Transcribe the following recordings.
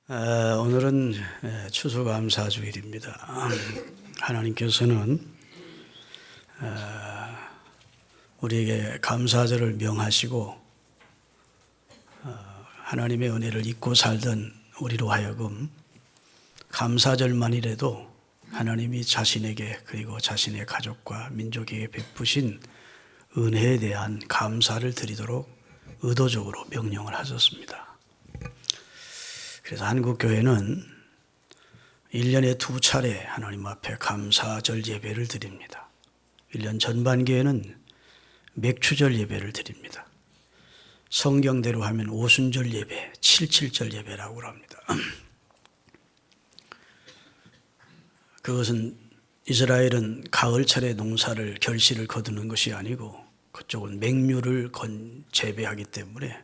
오늘은 추수감사주일입니다. 하나님께서는 우리에게 감사절을 명하시고 하나님의 은혜를 잊고 살던 우리로 하여금 감사절만이라도 하나님이 자신에게 그리고 자신의 가족과 민족에게 베푸신 은혜에 대한 감사를 드리도록 의도적으로 명령을 하셨습니다. 그래서 한국교회는 1년에 2차례 하나님 앞에 감사절 예배를 드립니다. 1년 전반기에는 맥추절 예배를 드립니다. 성경대로 하면 오순절 예배, 77절 예배라고 합니다. 그것은 이스라엘은 가을철에 농사를 결실을 거두는 것이 아니고 그쪽은 맹류를 재배하기 때문에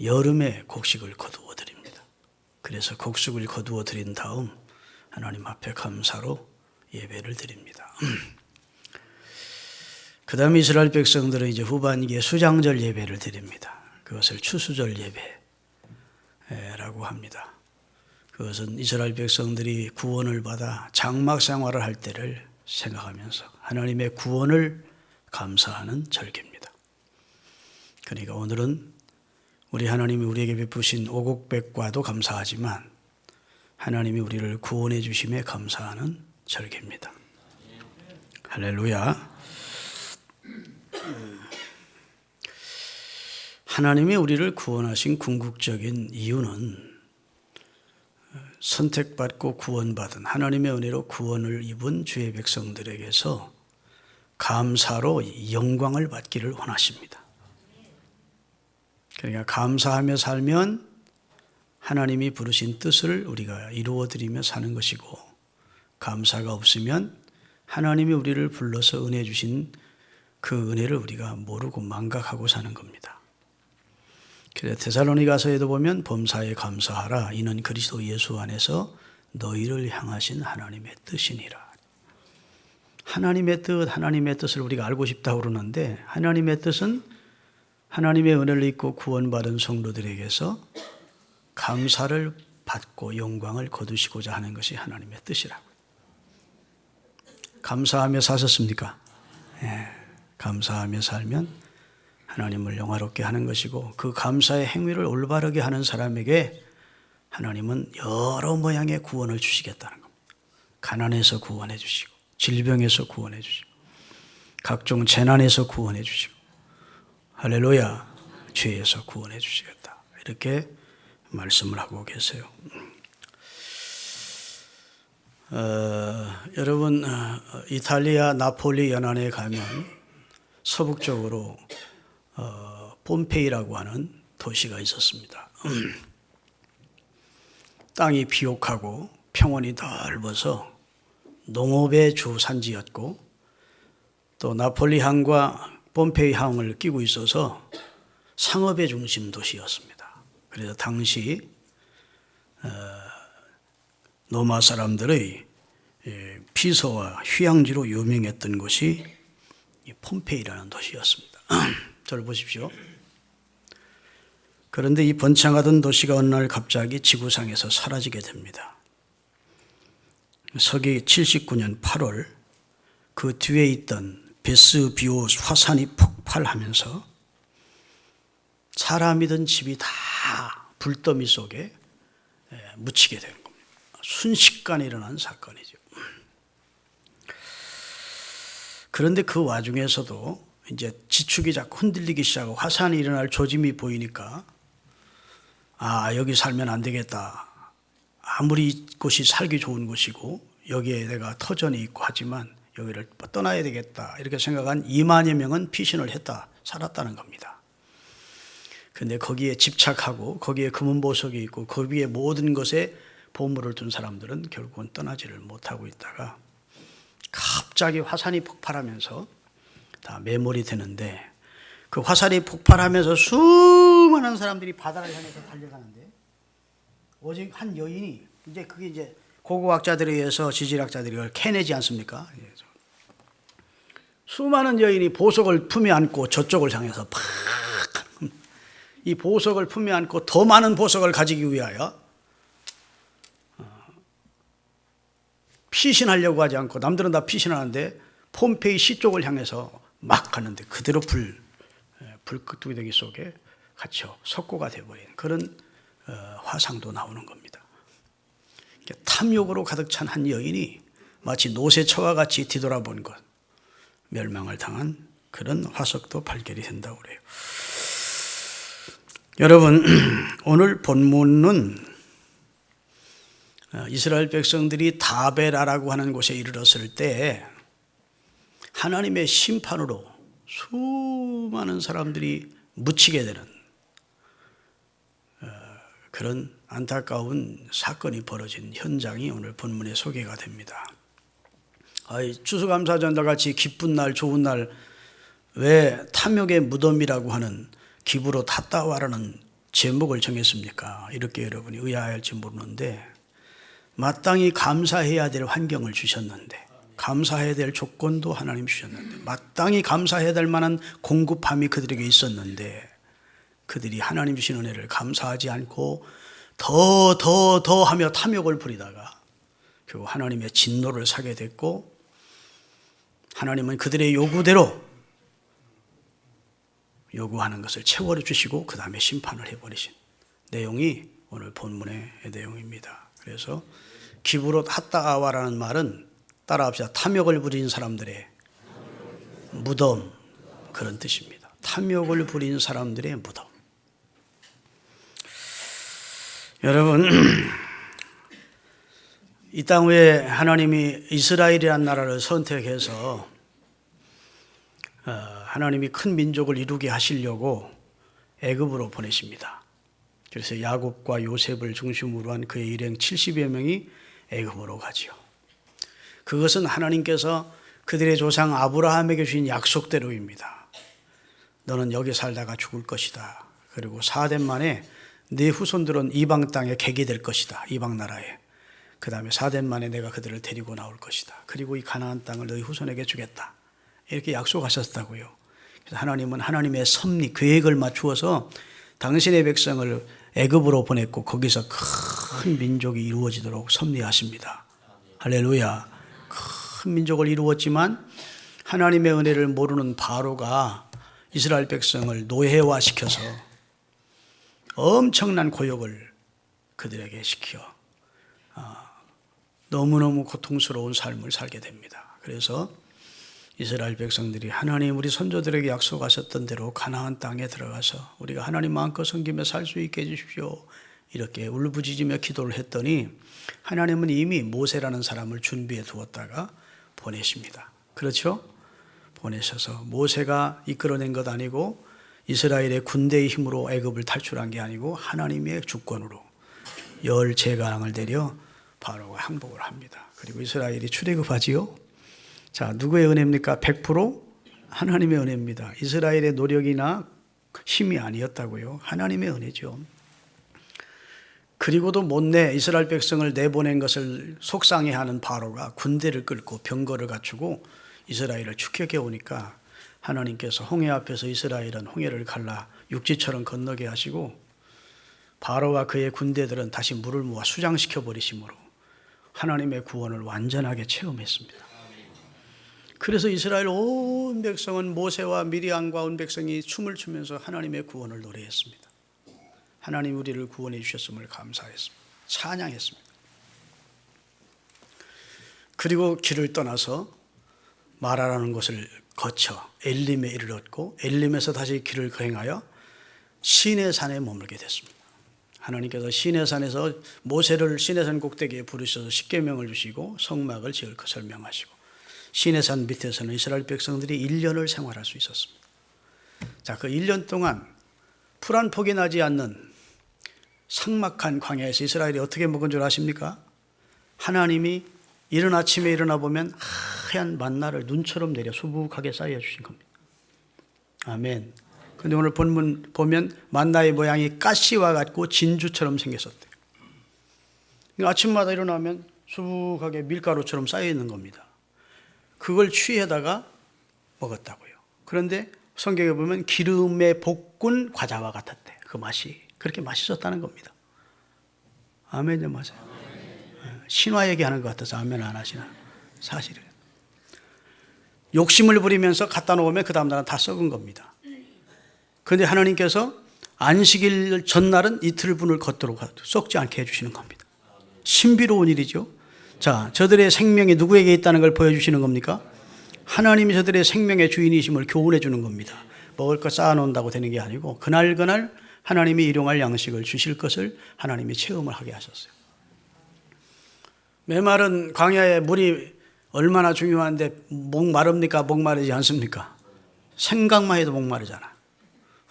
여름에 곡식을 거두어 드립니다. 그래서 곡식을 거두어 드린 다음 하나님 앞에 감사로 예배를 드립니다. 그 다음에 이스라엘 백성들은 이제 후반기에 수장절 예배를 드립니다. 그것을 추수절 예배라고 합니다. 그것은 이스라엘 백성들이 구원을 받아 장막 생활을 할 때를 생각하면서 하나님의 구원을 감사하는 절기입니다. 그러니까 오늘은 우리 하나님이 우리에게 베푸신 오곡백과도 감사하지만 하나님이 우리를 구원해 주심에 감사하는 절기입니다. 할렐루야. 하나님이 우리를 구원하신 궁극적인 이유는 선택받고 구원받은 하나님의 은혜로 구원을 입은 주의 백성들에게서 감사로 영광을 받기를 원하십니다. 그러니까 감사하며 살면 하나님이 부르신 뜻을 우리가 이루어드리며 사는 것이고, 감사가 없으면 하나님이 우리를 불러서 은혜 주신 그 은혜를 우리가 모르고 망각하고 사는 겁니다. 그래서 데살로니가서에도 보면 범사에 감사하라, 이는 그리스도 예수 안에서 너희를 향하신 하나님의 뜻이니라. 하나님의 뜻을 우리가 알고 싶다고 그러는데, 하나님의 뜻은 하나님의 은혜를 입고 구원받은 성도들에게서 감사를 받고 영광을 거두시고자 하는 것이 하나님의 뜻이라고요. 감사하며 사셨습니까? 네. 감사하며 살면 하나님을 영화롭게 하는 것이고, 그 감사의 행위를 올바르게 하는 사람에게 하나님은 여러 모양의 구원을 주시겠다는 겁니다. 가난에서 구원해 주시고, 질병에서 구원해 주시고, 각종 재난에서 구원해 주시고, 할렐루야, 죄에서 구원해 주시겠다, 이렇게 말씀을 하고 계세요. 여러분, 이탈리아 나폴리 연안에 가면 서북쪽으로 폼페이라고 하는 도시가 있었습니다. 땅이 비옥하고 평원이 넓어서 농업의 주 산지였고, 또 나폴리 항과 폼페이 항을 끼고 있어서 상업의 중심 도시였습니다. 그래서 당시 로마 사람들의 피서와 휴양지로 유명했던 곳이 폼페이라는 도시였습니다. 저를 보십시오. 그런데 이 번창하던 도시가 어느 날 갑자기 지구상에서 사라지게 됩니다. 서기 79년 8월 그 뒤에 있던 베스비오 화산이 폭발하면서 사람이든 집이 다 불더미 속에 묻히게 된 겁니다. 순식간에 일어난 사건이죠. 그런데 그 와중에서도 이제 지축이 자꾸 흔들리기 시작하고 화산이 일어날 조짐이 보이니까, 여기 살면 안 되겠다. 아무리 이곳이 살기 좋은 곳이고 여기에 내가 터전이 있고 하지만 여기를 떠나야 되겠다, 이렇게 생각한 2만여 명은 피신을 했다, 살았다는 겁니다. 그런데 거기에 집착하고 거기에 금은보석이 있고 거기에 모든 것에 보물을 둔 사람들은 결국은 떠나지를 못하고 있다가 갑자기 화산이 폭발하면서 다 매몰이 되는데, 그 화산이 폭발하면서 수많은 사람들이 바다를 향해서 달려가는데, 오직 한 여인이, 그게 이제 고고학자들에 의해서 지질학자들이 그걸 캐내지 않습니까? 수많은 여인이 보석을 품에 안고 저쪽을 향해서 팍, 이 보석을 품에 안고 더 많은 보석을 가지기 위하여 피신하려고 하지 않고 남들은 다 피신하는데 폼페이 시쪽을 향해서 막 가는데 그대로 불끄투기 속에 갇혀 석고가 되어버린 그런 화상도 나오는 겁니다. 탐욕으로 가득 찬 한 여인이 마치 노새처와 같이 뒤돌아본 것, 멸망을 당한 그런 화석도 발견이 된다고 그래요. 여러분, 오늘 본문은 이스라엘 백성들이 다베라라고 하는 곳에 이르렀을 때 하나님의 심판으로 수많은 사람들이 묻히게 되는 그런 안타까운 사건이 벌어진 현장이 오늘 본문에 소개가 됩니다. 추수감사절과 같이 기쁜 날, 좋은 날, 왜 탐욕의 무덤이라고 하는 기브로 탔다와라는 제목을 정했습니까? 이렇게 여러분이 의아할지 모르는데 마땅히 감사해야 될 환경을 주셨는데, 감사해야 될 조건도 하나님 주셨는데, 마땅히 감사해야 될 만한 공급함이 그들에게 있었는데 그들이 하나님 주신 은혜를 감사하지 않고 더 하며 탐욕을 부리다가 결국 하나님의 진노를 사게 됐고, 하나님은 그들의 요구대로 요구하는 것을 채워주시고 그 다음에 심판을 해버리신 내용이 오늘 본문의 내용입니다. 그래서 기브롯 핫다아와라는 말은 따라합시다. 탐욕을 부린 사람들의 무덤, 그런 뜻입니다. 탐욕을 부린 사람들의 무덤. 여러분, 이 땅 위에 하나님이 이스라엘이라는 나라를 선택해서 하나님이 큰 민족을 이루게 하시려고 애굽으로 보내십니다. 그래서 야곱과 요셉을 중심으로 한 그의 일행 70여 명이 애굽으로 가지요. 그것은 하나님께서 그들의 조상 아브라함에게 주신 약속대로입니다. 너는 여기 살다가 죽을 것이다. 그리고 4대 만에 네 후손들은 이방 땅에 객이 될 것이다. 이방 나라에. 그 다음에 4대 만에 내가 그들을 데리고 나올 것이다. 그리고 이 가나안 땅을 너희 후손에게 주겠다. 이렇게 약속하셨다고요. 그래서 하나님은 하나님의 섭리, 계획을 맞추어서 당신의 백성을 애굽으로 보냈고 거기서 큰 민족이 이루어지도록 섭리하십니다. 할렐루야. 큰 민족을 이루었지만 하나님의 은혜를 모르는 바로가 이스라엘 백성을 노예화시켜서 엄청난 고역을 그들에게 시켜 너무너무 고통스러운 삶을 살게 됩니다. 그래서 이스라엘 백성들이 하나님 우리 선조들에게 약속하셨던 대로 가나안 땅에 들어가서 우리가 하나님 마음껏 섬기며 살 수 있게 해주십시오. 이렇게 울부짖으며 기도를 했더니 하나님은 이미 모세라는 사람을 준비해 두었다가 보내십니다. 그렇죠? 보내셔서 모세가 이끌어낸 것 아니고 이스라엘의 군대의 힘으로 애굽을 탈출한 게 아니고 하나님의 주권으로 열 제강을 내려 바로가 항복을 합니다. 그리고 이스라엘이 출애굽하지요. 자, 누구의 은혜입니까? 100% 하나님의 은혜입니다. 이스라엘의 노력이나 힘이 아니었다고요. 하나님의 은혜죠. 그리고도 못내 이스라엘 백성을 내보낸 것을 속상해하는 바로가 군대를 끌고 병거를 갖추고 이스라엘을 추격해 오니까 하나님께서 홍해 앞에서 이스라엘은 홍해를 갈라 육지처럼 건너게 하시고 바로와 그의 군대들은 다시 물을 모아 수장시켜 버리심으로 하나님의 구원을 완전하게 체험했습니다. 그래서 이스라엘 온 백성은 모세와 미리암과 온 백성이 춤을 추면서 하나님의 구원을 노래했습니다. 하나님 우리를 구원해 주셨음을 감사했습니다. 찬양했습니다. 그리고 길을 떠나서 마라라는 곳을 거쳐 엘림에 이르렀고 엘림에서 다시 길을 거행하여 시내산에 머물게 됐습니다. 하나님께서 시내산에서 모세를 시내산 꼭대기에 부르셔서 십계명을 주시고 성막을 지을 것 설명하시고 시내산 밑에서는 이스라엘 백성들이 1년을 생활할 수 있었습니다. 자, 그 1년 동안 풀 한 폭이 나지 않는 삭막한 광야에서 이스라엘이 어떻게 먹은 줄 아십니까? 하나님이 이른 아침에 일어나 보면 하얀 만나를 눈처럼 내려 수북하게 쌓여 주신 겁니다. 아멘. 그런데 오늘 본문 보면 만나의 모양이 가시와 같고 진주처럼 생겼었대요. 아침마다 일어나면 수북하게 밀가루처럼 쌓여 있는 겁니다. 그걸 취해다가 먹었다고요. 그런데 성경에 보면 기름에 볶은 과자와 같았대. 그 맛이 그렇게 맛있었다는 겁니다. 아멘요, 맞아요. 신화 얘기하는 것 같아서 아멘 안 하시나? 사실은 욕심을 부리면서 갖다 놓으면 그 다음 날은 다 썩은 겁니다. 그런데 하나님께서 안식일 전날은 이틀 분을 걷도록 썩지 않게 해주시는 겁니다. 신비로운 일이죠. 자, 저들의 생명이 누구에게 있다는 걸 보여주시는 겁니까? 하나님이 저들의 생명의 주인이심을 교훈해 주는 겁니다. 먹을 거 쌓아놓는다고 되는 게 아니고 그날 하나님이 일용할 양식을 주실 것을 하나님이 체험을 하게 하셨어요. 메마른 광야에 물이 얼마나 중요한데 목마릅니까? 목마르지 않습니까? 생각만 해도 목마르잖아.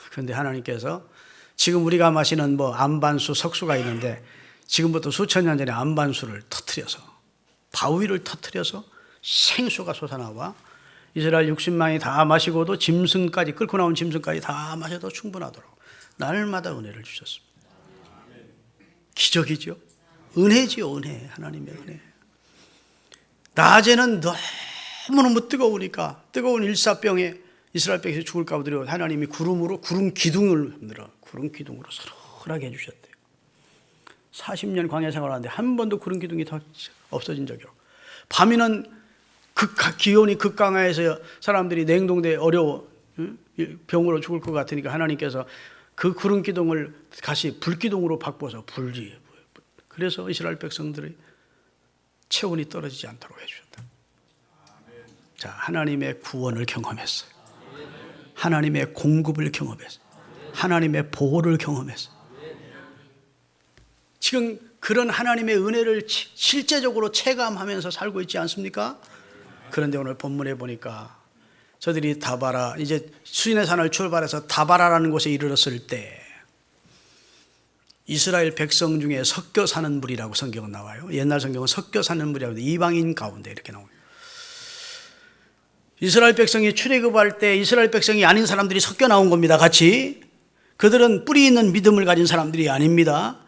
그런데 하나님께서 지금 우리가 마시는 안반수, 석수가 있는데 지금부터 수천 년 전에 안반수를 터뜨려서 바위를 터뜨려서 생수가 솟아나와 이스라엘 60만이 다 마시고도 짐승까지 끌고 나온 짐승까지 다 마셔도 충분하도록 날마다 은혜를 주셨습니다. 기적이죠. 은혜지요. 은혜. 하나님의 은혜. 낮에는 너무너무 뜨거우니까 뜨거운 일사병에 이스라엘 백성이 죽을까 봐 두려워 하나님이 구름 기둥을 만들어 구름 기둥으로 서늘하게 해주셨대요. 40년 광야 생활하는데 한 번도 구름 기둥이 더 없어진 적이 없고 밤에는 기온이 극강하에서 사람들이 냉동돼 어려워 병으로 죽을 것 같으니까 하나님께서 그 구름 기둥을 다시 불기둥으로 바꿔서 불지. 그래서 이스라엘 백성들의 체온이 떨어지지 않도록 해주셨다. 자, 하나님의 구원을 경험했어요. 하나님의 공급을 경험했어요. 하나님의 보호를 했어요. 지금 그런 하나님의 은혜를 실제적으로 체감하면서 살고 있지 않습니까? 그런데 오늘 본문에 보니까 저들이 다바라, 이제 수인의 산을 출발해서 다바라라는 곳에 이르렀을 때 이스라엘 백성 중에 섞여 사는 무리라고 성경은 나와요. 옛날 성경은 섞여 사는 무리라고 이방인 가운데 이렇게 나옵니다. 이스라엘 백성이 출애굽할 때 이스라엘 백성이 아닌 사람들이 섞여 나온 겁니다. 같이. 그들은 뿌리 있는 믿음을 가진 사람들이 아닙니다.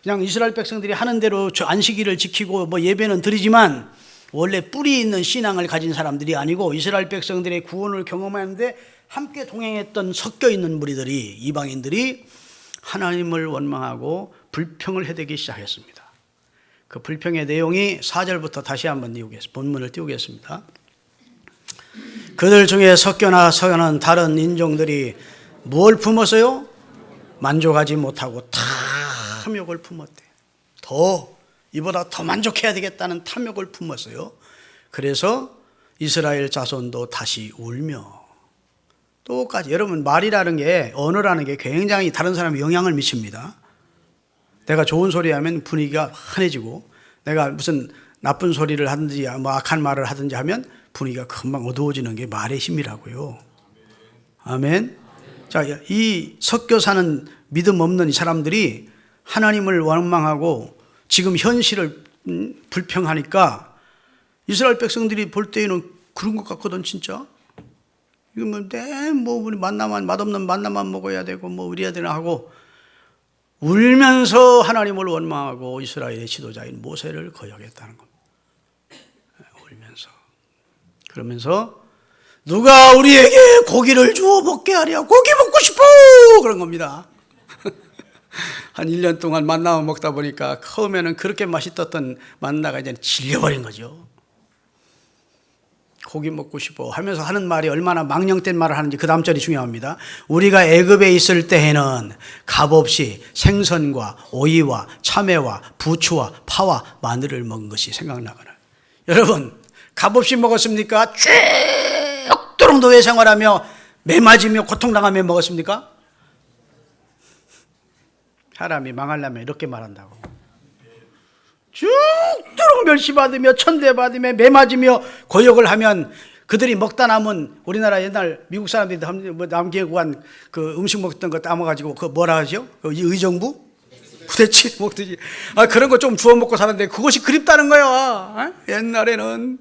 그냥 이스라엘 백성들이 하는 대로 안식일을 지키고 예배는 드리지만 원래 뿌리 있는 신앙을 가진 사람들이 아니고 이스라엘 백성들의 구원을 경험하는데 함께 동행했던 섞여 있는 무리들이 이방인들이 하나님을 원망하고 불평을 해대기 시작했습니다. 그 불평의 내용이 4절부터 다시 한번 본문을 띄우겠습니다. 그들 중에 섞여 나서는 다른 인종들이 무엇을 품었어요? 만족하지 못하고 탐욕을 품었대. 이보다 더 만족해야 되겠다는 탐욕을 품었어요. 그래서 이스라엘 자손도 다시 울며 똑같이. 여러분, 말이라는 게, 언어라는 게 굉장히 다른 사람에 영향을 미칩니다. 내가 좋은 소리 하면 분위기가 환해지고, 내가 무슨 나쁜 소리를 하든지 악한 말을 하든지 하면 분위기가 금방 어두워지는 게 말의 힘이라고요. 아멘. 자, 이 섞여 사는 믿음 없는 이 사람들이 하나님을 원망하고 지금 현실을 불평하니까 이스라엘 백성들이 볼 때에는 그런 것 같거든, 진짜. 이거 우리 맛없는 만나만 먹어야 되고 이래야 되나 하고 울면서 하나님을 원망하고 이스라엘의 지도자인 모세를 거역했다는 겁니다. 울면서. 그러면서 누가 우리에게 고기를 주워 먹게 하랴. 고기 먹고 싶어. 그런 겁니다. 한 1년 동안 만나만 먹다 보니까 처음에는 그렇게 맛있었던 만나가 이제 질려버린 거죠. 고기 먹고 싶어 하면서 하는 말이 얼마나 망령된 말을 하는지 그 다음 절이 중요합니다. 우리가 애굽에 있을 때에는 값없이 생선과 오이와 참외와 부추와 파와 마늘을 먹은 것이 생각나거나. 여러분, 값없이 먹었습니까? 쭉도록 노예 생활하며 매 맞으며 고통당하며 먹었습니까? 사람이 망하려면 이렇게 말한다고. 쭉도록 멸시받으며 천대받으며 매 맞으며 고역을 하면 그들이 먹다 남은 우리나라 옛날 미국 사람들이 남기구한 그 음식 먹던 거 따먹어가지고 그 뭐라 하죠? 의정부? 부대찌개 먹듯이. 그런 거 좀 주워 먹고 사는데 그것이 그립다는 거야. 옛날에는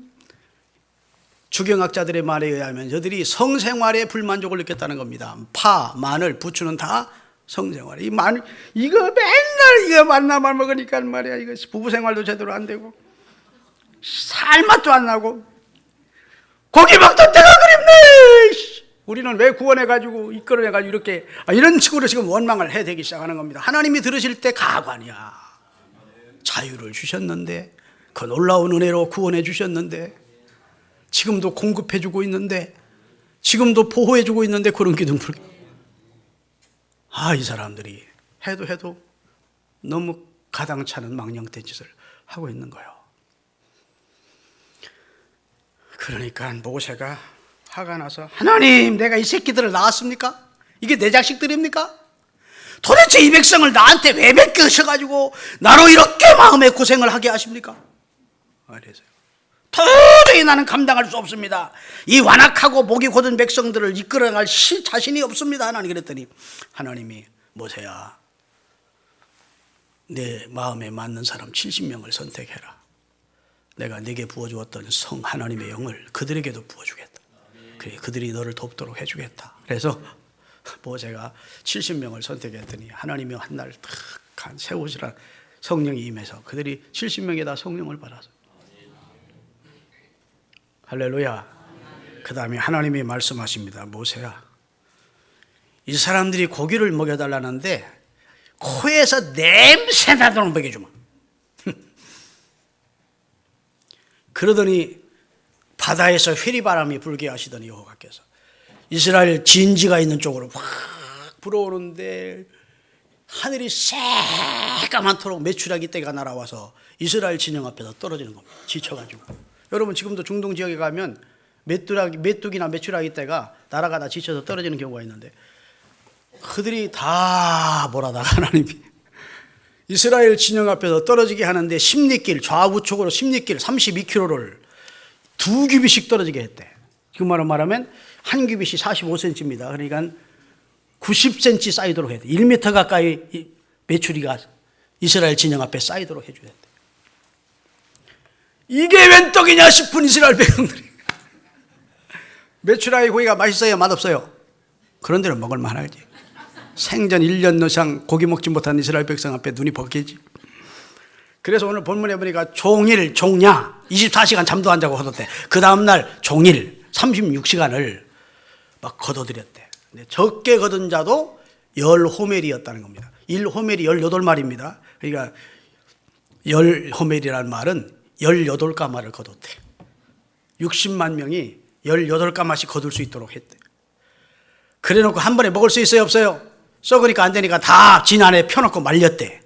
주경학자들의 말에 의하면 저들이 성생활에 불만족을 느꼈다는 겁니다. 파, 마늘, 부추는 다 성생활. 이거 맨날 이거 만나만 먹으니까 말이야. 이거 부부생활도 제대로 안 되고 살맛도 안 나고 고기 먹던 때가 그립네. 우리는 왜 구원해가지고 이끌어내가지고 이렇게 이런 식으로 지금 원망을 해대기 시작하는 겁니다. 하나님이 들으실 때 가관이야. 자유를 주셨는데 그 놀라운 은혜로 구원해 주셨는데, 지금도 공급해 주고 있는데, 지금도 보호해 주고 있는데 그런 기둥 불. 이 사람들이 해도 너무 가당찮은 망령된 짓을 하고 있는 거예요. 그러니까 모세가 화가 나서, 하나님, 내가 이 새끼들을 낳았습니까? 이게 내 자식들입니까? 도대체 이 백성을 나한테 왜 맡기셔가지고 나로 이렇게 마음의 고생을 하게 하십니까? 그래서요, 도저히 나는 감당할 수 없습니다. 이 완악하고 목이 곧은 백성들을 이끌어갈 자신이 없습니다. 하나님 그랬더니, 하나님이, 모세야, 내 마음에 맞는 사람 70명을 선택해라. 내가 네게 부어주었던 성 하나님의 영을 그들에게도 부어주겠다. 그래, 그들이 너를 돕도록 해주겠다. 그래서 모세가 70명을 선택했더니 하나님이 한날 탁 세우시라 성령이 임해서 그들이 70명이 다 성령을 받아서. 할렐루야. 그 다음에 하나님이 말씀하십니다. 모세야, 이 사람들이 고기를 먹여달라는데 코에서 냄새 나도록 먹여주마. 그러더니 바다에서 회리바람이 불게 하시더니 여호와께서 이스라엘 진지가 있는 쪽으로 확 불어오는데 하늘이 새까맣도록 메추라기 떼가 날아와서 이스라엘 진영 앞에서 떨어지는 겁니다. 지쳐가지고. 여러분 지금도 중동 지역에 가면 메뚜기나 메추라기 떼가 날아가다 지쳐서 떨어지는 경우가 있는데, 그들이 다 몰아다가 하나님이 이스라엘 진영 앞에서 떨어지게 하는데 십리길, 좌우측으로 십리길 32km를 두 규빗씩 떨어지게 했대. 그 말은 말하면 한 규빗이 45cm입니다. 그러니까 90cm 쌓이도록 했대. 1m 가까이 메추리가 이스라엘 진영 앞에 쌓이도록 해줘야 돼. 이게 웬 떡이냐 싶은 이스라엘 백성들이. 메추라기 고기가 맛있어요, 맛없어요? 그런 데는 먹을 만하지. 생전 1년 이상 고기 먹지 못한 이스라엘 백성 앞에 눈이 벗기지. 그래서 오늘 본문에 보니까 종일 종야 24시간 잠도 안 자고 거뒀대. 그 다음날 종일 36시간을 막 거둬들였대. 적게 거둔 자도 10호멜이었다는 겁니다. 1호멜이 18마리입니다. 그러니까 10호멜이라는 말은 18가마를 거뒀대. 60만 명이 18가마씩 거둘 수 있도록 했대. 그래 놓고 한 번에 먹을 수 있어요, 없어요? 썩으니까 안 되니까 다 진 안에 펴놓고 말렸대.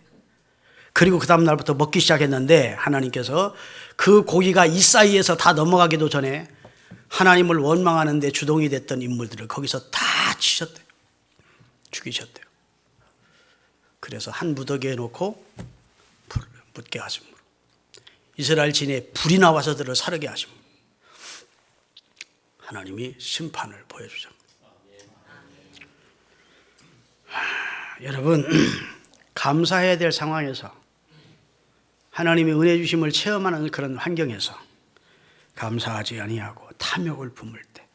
그리고 그 다음 날부터 먹기 시작했는데 하나님께서 그 고기가 이 사이에서 다 넘어가기도 전에 하나님을 원망하는 데 주동이 됐던 인물들을 거기서 다 치셨대요. 죽이셨대요. 그래서 한 무더기에 놓고 불을 묻게 하심으로 이스라엘 진에 불이 나와서 들을 사르게 하심으로 하나님이 심판을 보여주셨습니다. 여러분, 감사해야 될 상황에서 하나님의 은혜 주심을 체험하는 그런 환경에서 감사하지 아니하고 탐욕을 품을 때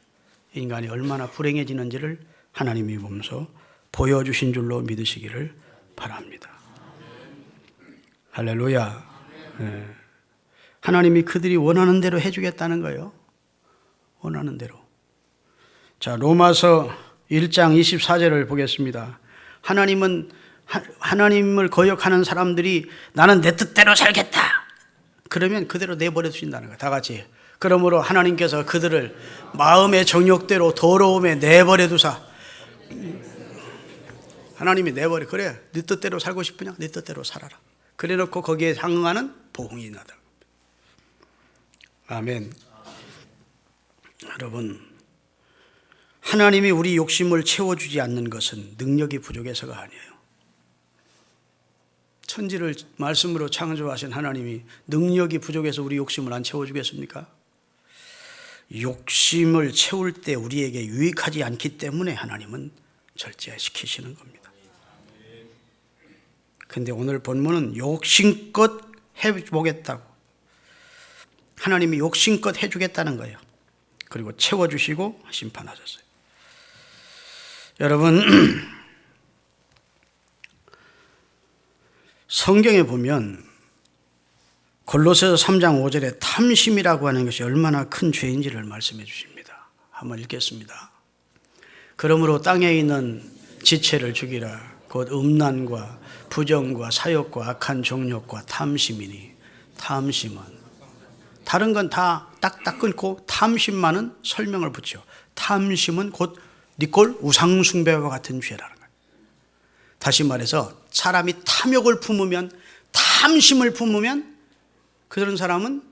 인간이 얼마나 불행해지는지를 하나님이 보면서 보여주신 줄로 믿으시기를 바랍니다. 할렐루야. 네. 하나님이 그들이 원하는 대로 해주겠다는 거예요. 원하는 대로. 자, 로마서 1장 24절을 보겠습니다. 하나님을 거역하는 사람들이 나는 내 뜻대로 살겠다. 그러면 그대로 내버려 두신다는 거예요. 다 같이. 그러므로 하나님께서 그들을 마음의 정욕대로 더러움에 내버려 두사. 하나님이 내버려. 그래, 네 뜻대로 살고 싶으냐? 네 뜻대로 살아라. 그래 놓고 거기에 상응하는 보응이 나다. 아멘. 여러분, 하나님이 우리 욕심을 채워주지 않는 것은 능력이 부족해서가 아니에요. 천지를 말씀으로 창조하신 하나님이 능력이 부족해서 우리 욕심을 안 채워주겠습니까? 욕심을 채울 때 우리에게 유익하지 않기 때문에 하나님은 절제시키시는 겁니다. 그런데 오늘 본문은 욕심껏 해보겠다고, 하나님이 욕심껏 해주겠다는 거예요. 그리고 채워주시고 심판하셨어요. 여러분, 성경에 보면 골로새서 3장 5절에 탐심이라고 하는 것이 얼마나 큰 죄인지를 말씀해 주십니다. 한번 읽겠습니다. 그러므로 땅에 있는 지체를 죽이라. 곧 음란과 부정과 사욕과 악한 정욕과 탐심이니 탐심은 다른 건 다 딱딱 끊고 탐심만은 설명을 붙여. 탐심은 곧 니꼴 우상숭배와 같은 죄라는 거예요. 다시 말해서 사람이 탐욕을 품으면, 탐심을 품으면 그런 사람은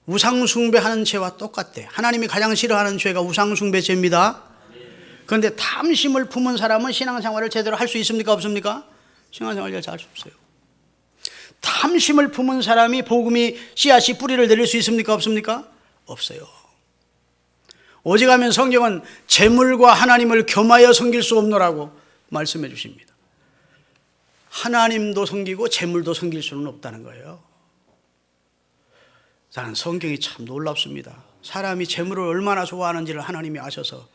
우상숭배하는 죄와 똑같대. 하나님이 가장 싫어하는 죄가 우상숭배 죄입니다. 그런데 탐심을 품은 사람은 신앙생활을 제대로 할 수 있습니까? 없습니까? 신앙생활을 잘 할 수 없어요. 탐심을 품은 사람이 복음이 씨앗이 뿌리를 내릴 수 있습니까? 없습니까? 없어요. 오직하면 성경은 재물과 하나님을 겸하여 섬길 수 없노라고 말씀해 주십니다. 하나님도 섬기고 재물도 섬길 수는 없다는 거예요. 나는 성경이 참 놀랍습니다. 사람이 재물을 얼마나 좋아하는지를 하나님이 아셔서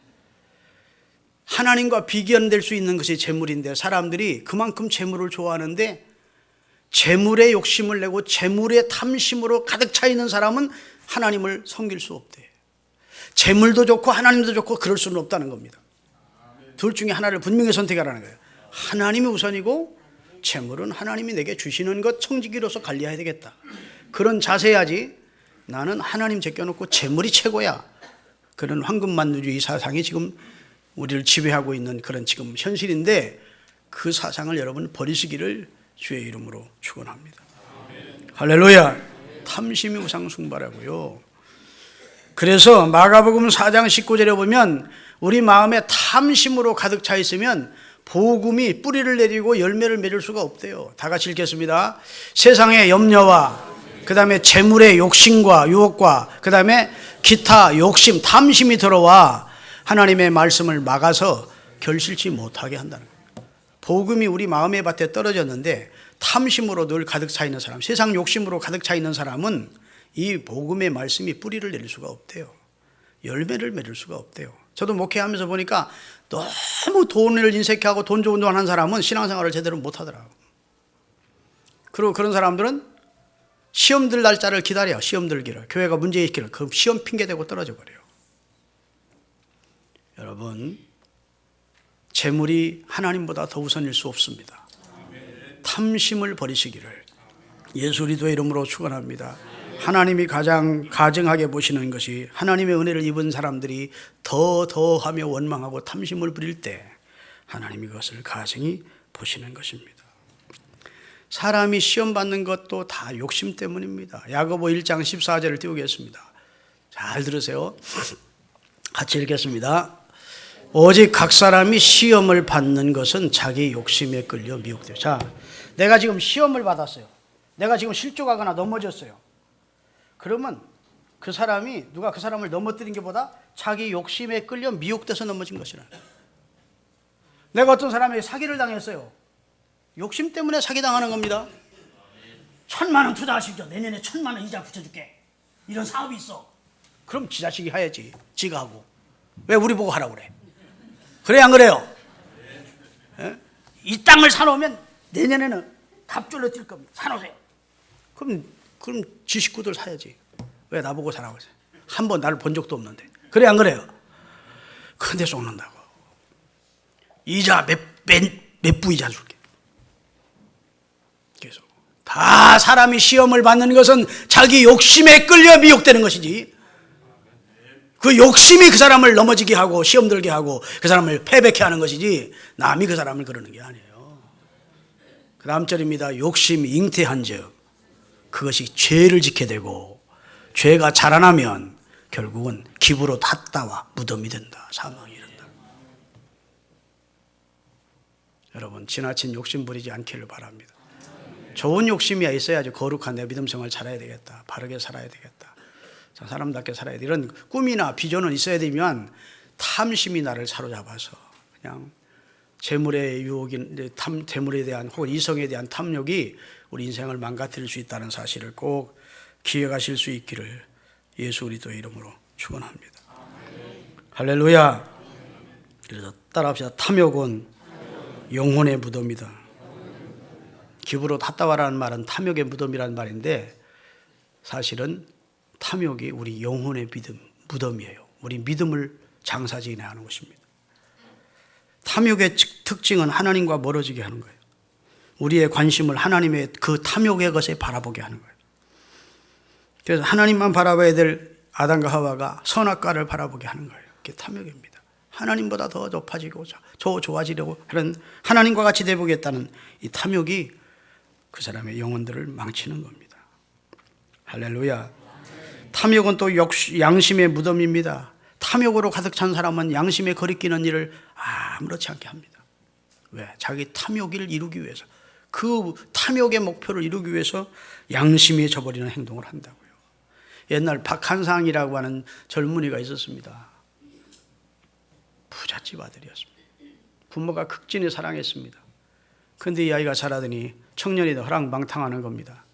하나님과 비견될 수 있는 것이 재물인데 사람들이 그만큼 재물을 좋아하는데 재물에 욕심을 내고 재물의 탐심으로 가득 차 있는 사람은 하나님을 섬길 수 없대. 재물도 좋고 하나님도 좋고 그럴 수는 없다는 겁니다. 둘 중에 하나를 분명히 선택하라는 거예요. 하나님이 우선이고 재물은 하나님이 내게 주시는 것 청지기로서 관리해야 되겠다. 그런 자세야지 나는 하나님 제껴놓고 재물이 최고야. 그런 황금만두주의 사상이 지금 우리를 지배하고 있는 그런 지금 현실인데 그 사상을 여러분 버리시기를 주의 이름으로 축원합니다. 할렐루야. 탐심이 우상숭배라고요. 그래서 마가복음 4장 19절에 보면 우리 마음에 탐심으로 가득 차 있으면 복음이 뿌리를 내리고 열매를 맺을 수가 없대요. 다 같이 읽겠습니다. 세상의 염려와 그 다음에 재물의 욕심과 유혹과 그 다음에 기타 욕심, 탐심이 들어와 하나님의 말씀을 막아서 결실치 못하게 한다는 거예요. 복음이 우리 마음의 밭에 떨어졌는데 탐심으로 늘 가득 차 있는 사람, 세상 욕심으로 가득 차 있는 사람은 이 복음의 말씀이 뿌리를 내릴 수가 없대요. 열매를 맺을 수가 없대요. 저도 목회하면서 보니까 너무 돈을 인색하고 돈 좋은 돈 하는 사람은 신앙생활을 제대로 못하더라고요. 그리고 그런 사람들은 시험 들 날짜를 기다려. 시험 들기를. 교회가 문제 있기를. 그 시험 핑계대고 떨어져 버려요. 여러분, 재물이 하나님보다 더 우선일 수 없습니다. 탐심을 버리시기를 예수 그리스도의 이름으로 축원합니다. 하나님이 가장 가증하게 보시는 것이 하나님의 은혜를 입은 사람들이 더하며 원망하고 탐심을 부릴 때 하나님이 그것을 가증히 보시는 것입니다. 사람이 시험 받는 것도 다 욕심 때문입니다. 야고보 1장 14절을 띄우겠습니다. 잘 들으세요. 같이 읽겠습니다. 오직 각 사람이 시험을 받는 것은 자기 욕심에 끌려 미혹돼요. 자, 내가 지금 시험을 받았어요. 내가 지금 실족하거나 넘어졌어요. 그러면 그 사람이 누가 그 사람을 넘어뜨린 것보다 자기 욕심에 끌려 미혹돼서 넘어진 것이라. 내가 어떤 사람에게 사기를 당했어요. 욕심 때문에 사기당하는 겁니다. 1,000만 원 투자하십시오. 내년에 1,000만 원 이자 붙여줄게. 이런 사업이 있어. 그럼 지 자식이 해야지. 지가 하고. 왜 우리 보고 하라고 그래? 그래 안 그래요? 예? 이 땅을 사놓으면 내년에는 갑줄로 뛸 겁니다. 사놓으세요. 그럼 지 식구들 사야지. 왜 나보고 사라고 하세요? 한 번 나를 본 적도 없는데. 그래 안 그래요? 근데 쏟는다고. 이자 몇 부이자 줄게. 계속. 다 사람이 시험을 받는 것은 자기 욕심에 끌려 미혹되는 것이지. 그 욕심이 그 사람을 넘어지게 하고 시험 들게 하고 그 사람을 패배케 하는 것이지 남이 그 사람을 그러는 게 아니에요. 그 다음 절입니다. 욕심이 잉태한 즉 그것이 죄를 짓게 되고 죄가 자라나면 결국은 기부로 탔다와 무덤이 된다. 사망이 이른다. 여러분 지나친 욕심 부리지 않기를 바랍니다. 좋은 욕심이 있어야지 거룩한 내 믿음 생활 잘해야 되겠다. 바르게 살아야 되겠다. 사람답게 살아야 돼. 이런 꿈이나 비전은 있어야 되면 탐심이 나를 사로잡아서 그냥 재물의 유혹인 재물에 대한 혹은 이성에 대한 탐욕이 우리 인생을 망가뜨릴 수 있다는 사실을 꼭 기억하실 수 있기를 예수 그리스도의 이름으로 축원합니다. 할렐루야. 그래서 따라합시다. 탐욕은 영혼의 무덤이다. 기부로 탔다와라는 말은 탐욕의 무덤이라는 말인데 사실은 탐욕이 우리 영혼의 무덤이에요. 우리 믿음을 장사지게 하는 것입니다. 탐욕의 특징은 하나님과 멀어지게 하는 거예요. 우리의 관심을 하나님의 그 탐욕의 것에 바라보게 하는 거예요. 그래서 하나님만 바라봐야 될 아담과 하와가 선악과를 바라보게 하는 거예요. 그게 탐욕입니다. 하나님보다 더 높아지고 좋아지려고 하는, 하나님과 같이 되보겠다는 이 탐욕이 그 사람의 영혼들을 망치는 겁니다. 할렐루야. 탐욕은 또 양심의 무덤입니다. 탐욕으로 가득 찬 사람은 양심에 거리끼는 일을 아무렇지 않게 합니다. 왜? 자기 탐욕을 이루기 위해서, 그 탐욕의 목표를 이루기 위해서 양심이 저버리는 행동을 한다고요. 옛날 박한상이라고 하는 젊은이가 있었습니다. 부잣집 아들이었습니다. 부모가 극진히 사랑했습니다. 그런데 이 아이가 자라더니 청년이 허랑방탕하는 겁니다.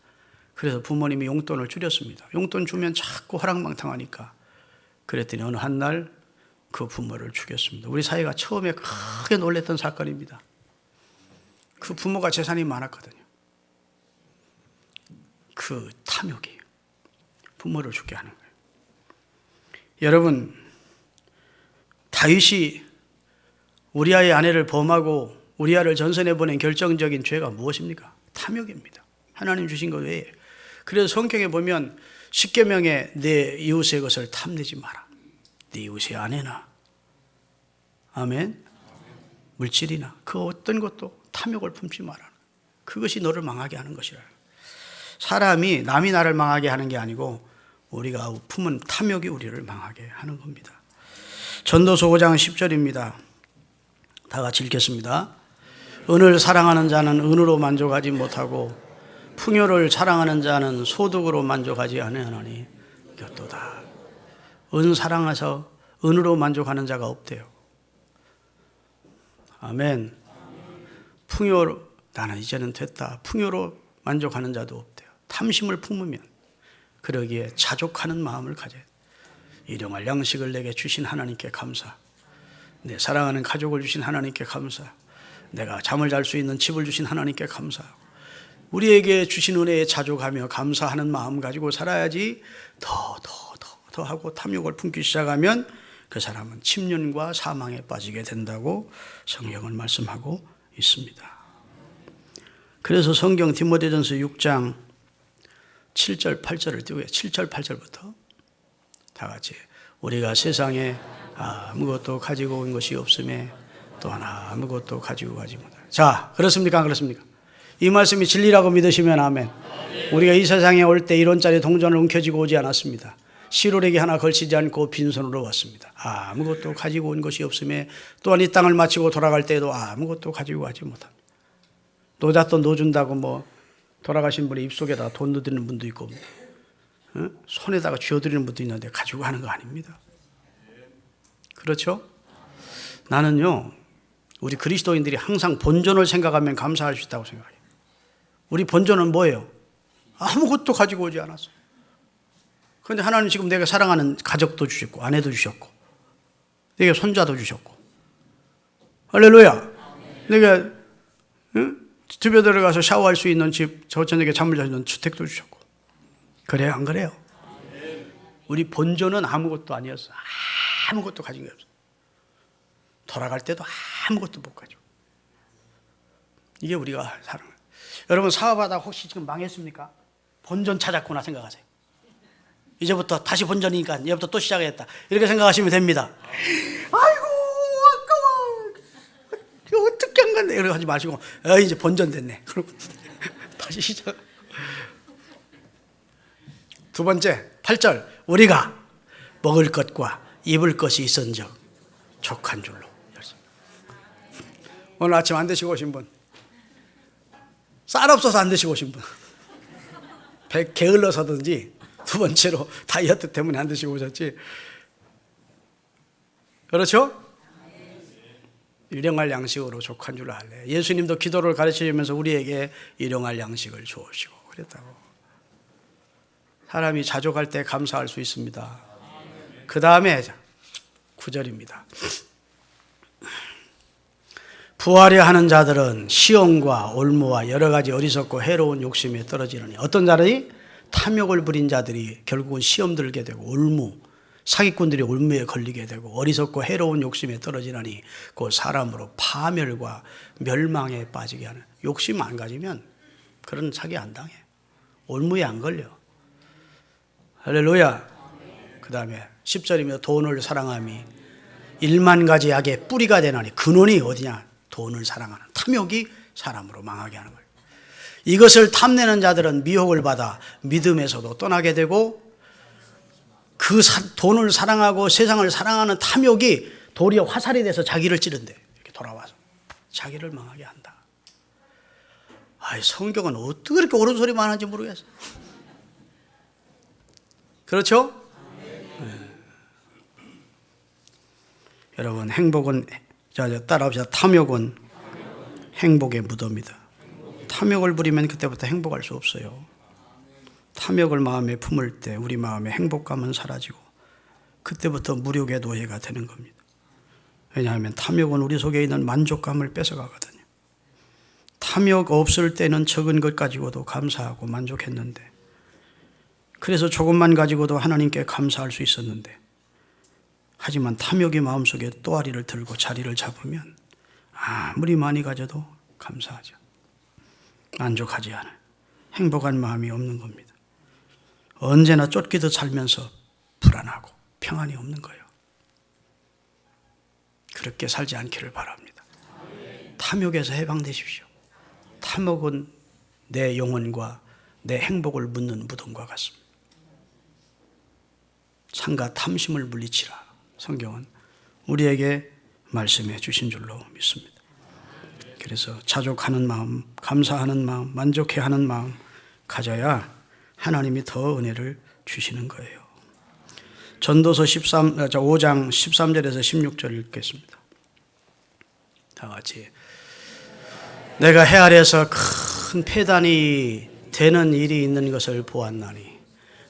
그래서 부모님이 용돈을 줄였습니다. 용돈 주면 자꾸 허랑방탕하니까. 그랬더니 어느 한날 그 부모를 죽였습니다. 우리 사회가 처음에 크게 놀랐던 사건입니다. 그 부모가 재산이 많았거든요. 그 탐욕이 부모를 죽게 하는 거예요. 여러분, 다윗이 우리아의 아내를 범하고 우리아를 전선에 보낸 결정적인 죄가 무엇입니까? 탐욕입니다. 하나님 주신 것 외에. 그래서 성경에 보면 십계명에 내 이웃의 것을 탐내지 마라. 네 이웃의 아내나, 아멘, 물질이나 그 어떤 것도 탐욕을 품지 마라. 그것이 너를 망하게 하는 것이라. 사람이 남이 나를 망하게 하는 게 아니고 우리가 품은 탐욕이 우리를 망하게 하는 겁니다. 전도서 5장 10절입니다. 다 같이 읽겠습니다. 은을 사랑하는 자는 은으로 만족하지 못하고 풍요를 사랑하는 자는 소득으로 만족하지 아니하나니 이것도다. 은 사랑해서 은으로 만족하는 자가 없대요. 아멘. 풍요로 나는 이제는 됐다. 풍요로 만족하는 자도 없대요. 탐심을 품으면 그러기에 자족하는 마음을 가져야 돼. 일용할 양식을 내게 주신 하나님께 감사. 내 사랑하는 가족을 주신 하나님께 감사. 내가 잠을 잘 수 있는 집을 주신 하나님께 감사. 우리에게 주신 은혜에 자족하며 감사하는 마음 가지고 살아야지. 더 하고 탐욕을 품기 시작하면 그 사람은 침륜과 사망에 빠지게 된다고 성경은 말씀하고 있습니다. 그래서 성경 디모데전서 6장 7절 8절을 띄고요. 7절 8절부터 다 같이 우리가 세상에 아무것도 가지고 온 것이 없음에 또한 아무것도 가지고 가지 못하다. 자, 그렇습니까? 안 그렇습니까? 이 말씀이 진리라고 믿으시면 아멘. 우리가 이 세상에 올 때 1원짜리 동전을 움켜쥐고 오지 않았습니다. 시로레기 하나 걸치지 않고 빈손으로 왔습니다. 아무것도 가지고 온 것이 없음에 또한 이 땅을 마치고 돌아갈 때에도 아무것도 가지고 가지 못합니다. 노잣돈 넣어준다고 돌아가신 분의 입속에다가 돈 넣어드리는 분도 있고 손에다가 쥐어드리는 분도 있는데 가지고 가는 거 아닙니다. 그렇죠? 나는요, 우리 그리스도인들이 항상 본전을 생각하면 감사할 수 있다고 생각해요. 우리 본전은 뭐예요? 아무것도 가지고 오지 않았어요. 그런데 하나님 지금 내가 사랑하는 가족도 주셨고 아내도 주셨고 내게 손자도 주셨고 할렐루야. 내가 집에 들어가서 샤워할 수 있는 집, 저녁에 잠을 잘 수 있는 주택도 주셨고. 그래요, 안 그래요? 우리 본전은 아무것도 아니었어. 아무것도 가진 게 없어. 돌아갈 때도 아무것도 못 가지고. 이게 우리가 사는 거예요. 여러분, 사업하다 혹시 지금 망했습니까? 본전 찾았구나 생각하세요. 이제부터 다시 본전이니까 이제부터 또 시작하겠다. 이렇게 생각하시면 됩니다. 아이고, 아까워. 어떻게 한 건데? 이렇게 하지 마시고, 이제 본전 됐네. 그리고 다시 시작. 두 번째, 8절. 우리가 먹을 것과 입을 것이 있은즉 족한 줄로. 오늘 아침 안 드시고 오신 분, 쌀 없어서 안 드시고 오신 분, 배 게을러서든지 두 번째로 다이어트 때문에 안 드시고 오셨지. 그렇죠? 일용할 양식으로 족한 줄로 할래. 예수님도 기도를 가르치면서 우리에게 일용할 양식을 주옵시고 그랬다고. 사람이 자족할 때 감사할 수 있습니다. 그 다음에 9절입니다. 부하려 하는 자들은 시험과 올무와 여러 가지 어리석고 해로운 욕심에 떨어지느니. 어떤 자들이? 탐욕을 부린 자들이 결국은 시험 들게 되고 올무, 사기꾼들이 올무에 걸리게 되고 어리석고 해로운 욕심에 떨어지느니 그 사람으로 파멸과 멸망에 빠지게 하는. 욕심 안 가지면 그런 사기 안 당해. 올무에 안 걸려. 할렐루야. 그 다음에 10절이면 돈을 사랑함이 1만 가지 악의 뿌리가 되나니 근원이 어디냐? 돈을 사랑하는 탐욕이 사람으로 망하게 하는 거예요. 이것을 탐내는 자들은 미혹을 받아 믿음에서도 떠나게 되고 그 돈을 사랑하고 세상을 사랑하는 탐욕이 도리어 화살이 돼서 자기를 찌른대. 이렇게 돌아와서 자기를 망하게 한다. 성경은 어떻게 그렇게 옳은 소리만 하는지 모르겠어요. 그렇죠? 네. 여러분, 행복은, 따라합시다. 탐욕은 행복의 무덤이다. 탐욕을 부리면 그때부터 행복할 수 없어요. 탐욕을 마음에 품을 때 우리 마음의 행복감은 사라지고 그때부터 무력의 노예가 되는 겁니다. 왜냐하면 탐욕은 우리 속에 있는 만족감을 뺏어가거든요. 탐욕 없을 때는 적은 것 가지고도 감사하고 만족했는데, 그래서 조금만 가지고도 하나님께 감사할 수 있었는데, 하지만 탐욕이 마음속에 또아리를 들고 자리를 잡으면 아무리 많이 가져도 감사하죠. 만족하지 않아요. 행복한 마음이 없는 겁니다. 언제나 쫓기듯 살면서 불안하고 평안이 없는 거예요. 그렇게 살지 않기를 바랍니다. 탐욕에서 해방되십시오. 탐욕은 내 영혼과 내 행복을 묻는 무덤과 같습니다. 삼가 탐심을 물리치라. 성경은 우리에게 말씀해 주신 줄로 믿습니다. 그래서 자족하는 마음, 감사하는 마음, 만족해하는 마음 가져야 하나님이 더 은혜를 주시는 거예요. 전도서 5장 13절에서 16절 읽겠습니다. 다 같이. 내가 해 아래에서 큰 폐단이 되는 일이 있는 것을 보았나니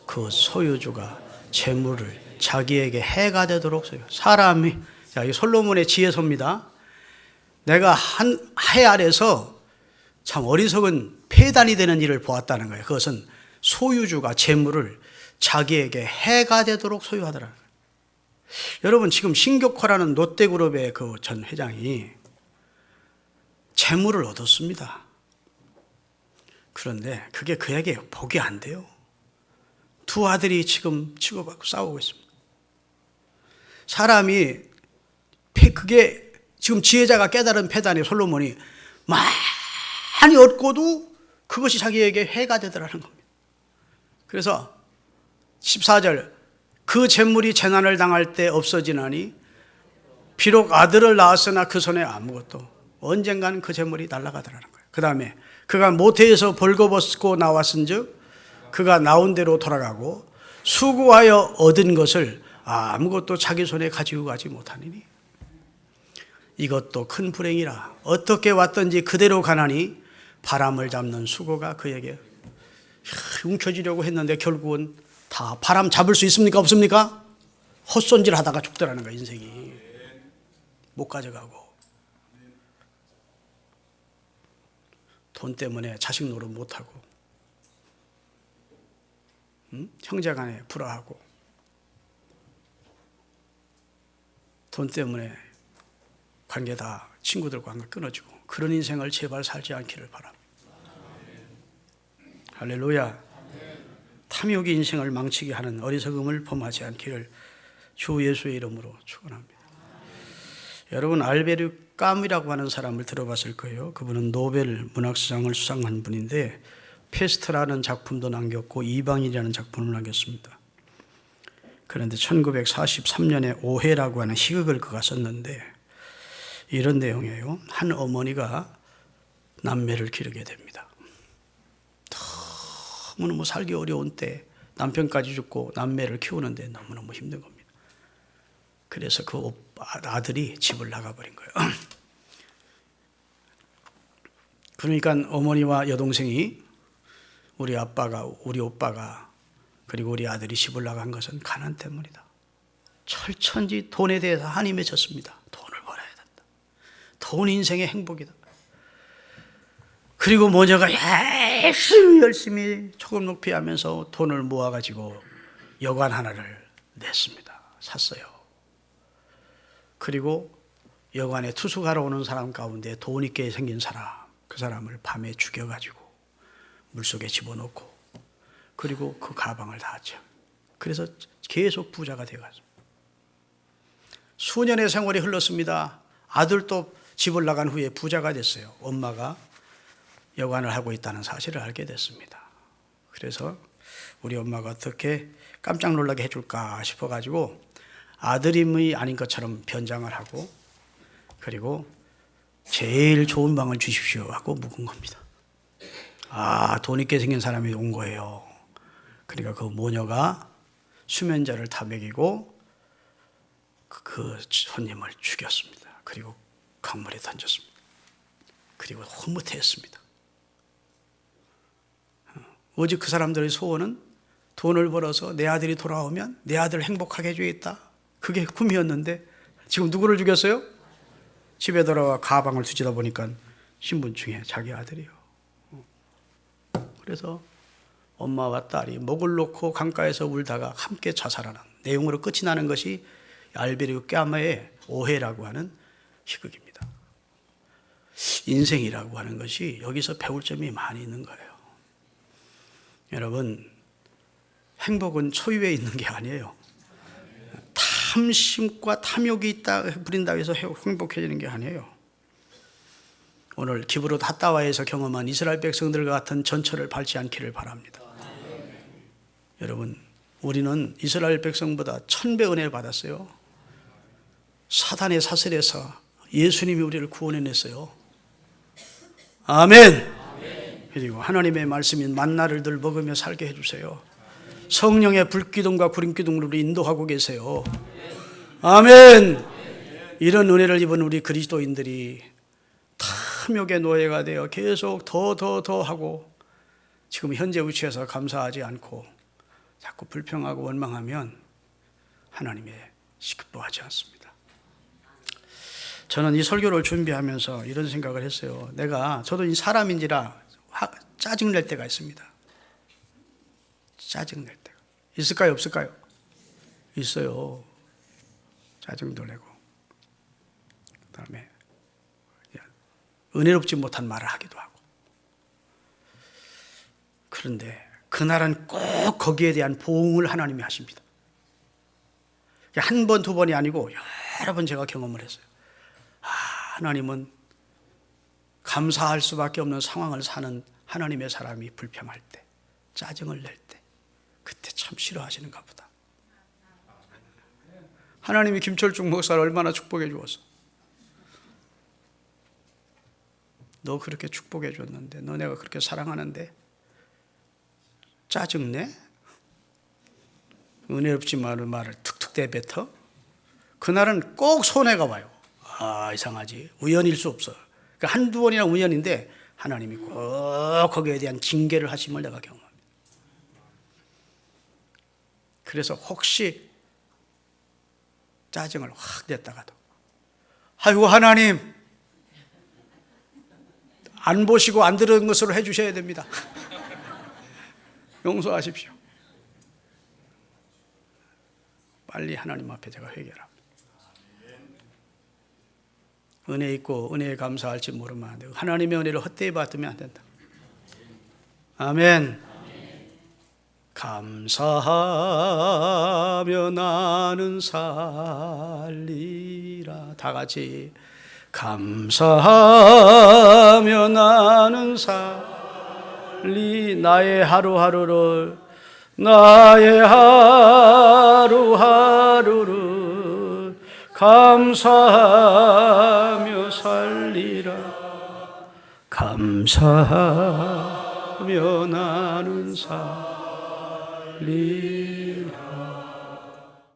그 소유주가 재물을 자기에게 해가 되도록 소유. 사람이, 이 솔로몬의 지혜서입니다. 내가 한 해 아래에서 참 어리석은 폐단이 되는 일을 보았다는 거예요. 그것은 소유주가 재물을 자기에게 해가 되도록 소유하더라고요. 여러분, 지금 신격화라는 롯데그룹의 그 전 회장이 재물을 얻었습니다. 그런데 그게 그에게 복이 안 돼요. 두 아들이 지금 치고받고 싸우고 있습니다. 사람이 그게 지금 지혜자가 깨달은 패단이 솔로몬이 많이 얻고도 그것이 자기에게 해가 되더라는 겁니다. 그래서 14절, 그 재물이 재난을 당할 때 없어지나니 비록 아들을 낳았으나 그 손에 아무것도, 언젠가는 그 재물이 날아가더라는 거예요. 그 다음에 그가 모태에서 벌거벗고 나왔은즉 그가 나온 대로 돌아가고 수고하여 얻은 것을 아무것도 자기 손에 가지고 가지 못하니니 이것도 큰 불행이라. 어떻게 왔든지 그대로 가나니 바람을 잡는 수고가 그에게 움켜쥐려고 했는데 결국은 다 바람 잡을 수 있습니까? 없습니까? 헛손질 하다가 죽더라는 거야. 인생이 못 가져가고 돈 때문에 자식 노릇 못하고 형제간에 불화하고 돈 때문에 관계 다 친구들과 관계 끊어지고 그런 인생을 제발 살지 않기를 바랍니다. 할렐루야. 탐욕이 인생을 망치게 하는 어리석음을 범하지 않기를 주 예수의 이름으로 축원합니다. 여러분, 알베르 까뮈이라고 하는 사람을 들어봤을 거예요. 그분은 노벨 문학상을 수상한 분인데 페스트라는 작품도 남겼고 이방인이라는 작품을 남겼습니다. 그런데 1943년에 오해라고 하는 희극을 그가 썼는데 이런 내용이에요. 한 어머니가 남매를 기르게 됩니다. 너무너무 살기 어려운 때 남편까지 죽고 남매를 키우는데 너무너무 힘든 겁니다. 그래서 그 아들이 집을 나가버린 거예요. 그러니까 어머니와 여동생이 우리 오빠가 그리고 우리 아들이 집을 나간 것은 가난 때문이다. 철천지 돈에 대해서 한이 맺혔습니다. 돈을 벌어야 된다. 돈 인생의 행복이다. 그리고 모녀가 열심히 초급 높이 하면서 돈을 모아가지고 여관 하나를 냈습니다. 샀어요. 그리고 여관에 투숙하러 오는 사람 가운데 돈 있게 생긴 사람, 그 사람을 밤에 죽여가지고 물속에 집어넣고 그리고 그 가방을 닫았죠. 그래서 계속 부자가 되어갔습니다. 수년의 세월이 흘렀습니다. 아들도 집을 나간 후에 부자가 됐어요. 엄마가 여관을 하고 있다는 사실을 알게 됐습니다. 그래서 우리 엄마가 어떻게 깜짝 놀라게 해줄까 싶어가지고 아들임이 아닌 것처럼 변장을 하고, 그리고 제일 좋은 방을 주십시오 하고 묵은 겁니다. 돈 있게 생긴 사람이 온 거예요. 그러니까 그 모녀가 수면제를 다 먹이고 그 손님을 죽였습니다. 그리고 강물에 던졌습니다. 그리고 흐뭇해했습니다. 오직 그 사람들의 소원은 돈을 벌어서 내 아들이 돌아오면 내 아들을 행복하게 해주겠다. 그게 꿈이었는데 지금 누구를 죽였어요? 집에 돌아와 가방을 뒤지다 보니까 신분증에 자기 아들이요. 그래서 엄마와 딸이 목을 놓고 강가에서 울다가 함께 자살하는 내용으로 끝이 나는 것이 알베르 까마의 오해라고 하는 희극입니다. 인생이라고 하는 것이 여기서 배울 점이 많이 있는 거예요. 여러분, 행복은 초유에 있는 게 아니에요. 탐심과 탐욕이 있다 부린다고 해서 행복해지는 게 아니에요. 오늘 기브롯 핫다와에서 경험한 이스라엘 백성들과 같은 전철을 밟지 않기를 바랍니다. 여러분, 우리는 이스라엘 백성보다 1000배 은혜를 받았어요. 사단의 사슬에서 예수님이 우리를 구원해냈어요. 아멘. 그리고 하나님의 말씀인 만나를 늘 먹으며 살게 해주세요. 성령의 불기둥과 구름기둥으로 인도하고 계세요. 아멘. 이런 은혜를 입은 우리 그리스도인들이 탐욕의 노예가 되어 계속 더 하고 지금 현재 위치에서 감사하지 않고 자꾸 불평하고 원망하면 하나님의 기뻐하지 않습니다. 저는 이 설교를 준비하면서 이런 생각을 했어요. 저도 이 사람인지라 짜증낼 때가 있습니다. 짜증낼 때가. 있을까요? 없을까요? 있어요. 짜증도 내고, 그 다음에 은혜롭지 못한 말을 하기도 하고. 그런데 그날은 꼭 거기에 대한 보응을 하나님이 하십니다. 한 번, 두 번이 아니고 여러 번 제가 경험을 했어요. 하나님은 감사할 수밖에 없는 상황을 사는 하나님의 사람이 불평할 때, 짜증을 낼 때, 그때 참 싫어하시는가 보다. 하나님이 김철중 목사를 얼마나 축복해 주었어. 너 그렇게 축복해 줬는데, 너 내가 그렇게 사랑하는데 짜증내? 은혜롭지 않은 말을 툭툭 내뱉어? 그날은 꼭 손해가 와요. 이상하지. 우연일 수 없어. 그러니까 한두 번이나 우연인데 하나님이 꼭 거기에 대한 징계를 하심을 내가 경험합니다. 그래서 혹시 짜증을 확 냈다가도 아이고 하나님 안 보시고 안 들은 것으로 해주셔야 됩니다. 용서하십시오. 빨리 하나님 앞에 제가 회개합니다. 은혜 있고 은혜에 감사할지 모르면 안 되고 하나님의 은혜를 헛되이 받으면 안 된다. 아멘. 감사하며 나는 살리라. 다 같이 감사하며 나는 살리. 나의 하루하루를 감사하며 살리라. 감사하며 나는 살리라.